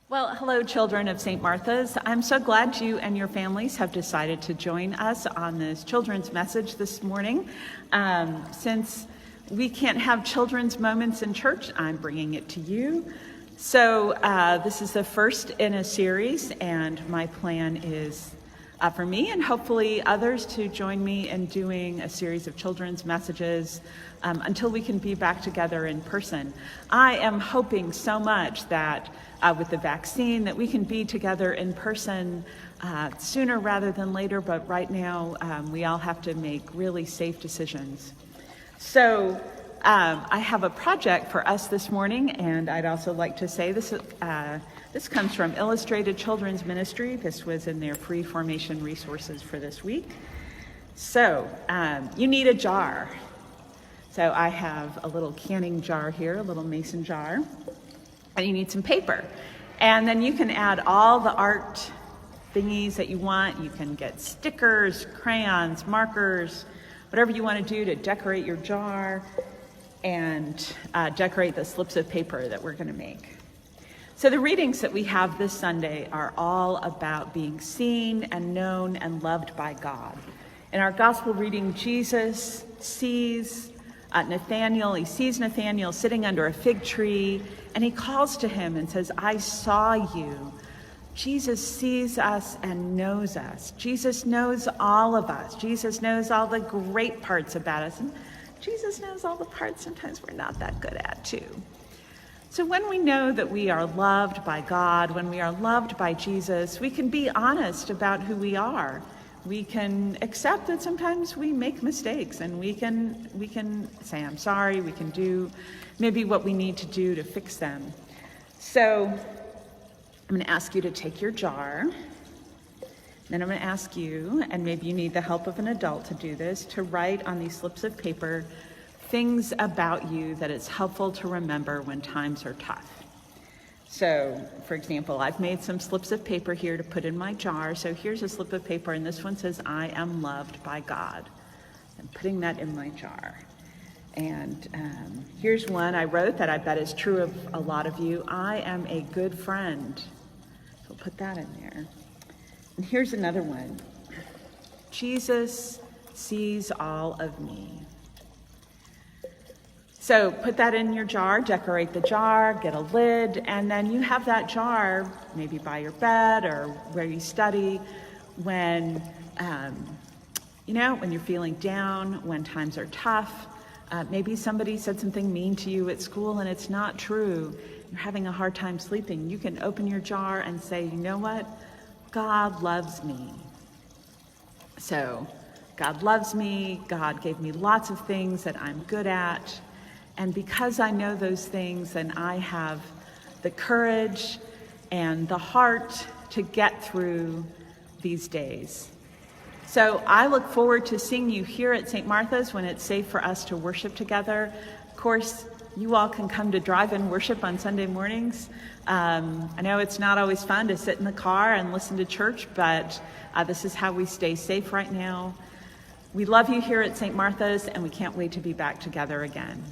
Well, hello, children of St. Martha's. I'm so glad you and your families have decided to join us on this children's message this morning. Since we can't have children's moments in church, I'm bringing it to you. So this is the first in a series, and my plan is for me and hopefully others to join me in doing a series of children's messages until we can be back together in person. I am hoping so much that with the vaccine that we can be together in person sooner rather than later, but right now we all have to make really safe decisions. So I have a project for us this morning, and I'd also like to say this comes from Illustrated Children's Ministry. This was in their free formation resources for this week. So you need a jar. So I have a little canning jar here, a little mason jar, and you need some paper. And then you can add all the art thingies that you want. You can get stickers, crayons, markers, whatever you want to do to decorate your jar and decorate the slips of paper that we're going to make. So the readings that we have this Sunday are all about being seen and known and loved by God. In our gospel reading, Jesus sees Nathanael. He sees Nathanael sitting under a fig tree, and he calls to him and says, "I saw you." Jesus sees us and knows us. Jesus knows all of us. Jesus knows all the great parts about us. And Jesus knows all the parts sometimes we're not that good at too. So when we know that we are loved by God, when we are loved by Jesus, we can be honest about who we are. We can accept that sometimes we make mistakes, and we can say, "I'm sorry." We can do maybe what we need to do to fix them. So I'm going to ask you to take your jar. Then I'm going to ask you, and maybe you need the help of an adult to do this, to write on these slips of paper things about you that it's helpful to remember when times are tough. So, for example, I've made some slips of paper here to put in my jar. So here's a slip of paper, and this one says, "I am loved by God." I'm putting that in my jar. And here's one I wrote that I bet is true of a lot of you. "I am a good friend." So put that in there. And here's another one. "Jesus sees all of me." So put that in your jar, decorate the jar, get a lid, and then you have that jar maybe by your bed or where you study when you're feeling down, when times are tough. Maybe somebody said something mean to you at school and it's not true. You're having a hard time sleeping. You can open your jar and say, "You know what? God loves me." So God loves me. God gave me lots of things that I'm good at. And because I know those things, then I have the courage and the heart to get through these days. So I look forward to seeing you here at St. Martha's when it's safe for us to worship together. Of course, you all can come to drive-in worship on Sunday mornings. I know it's not always fun to sit in the car and listen to church, but this is how we stay safe right now. We love you here at St. Martha's, and we can't wait to be back together again.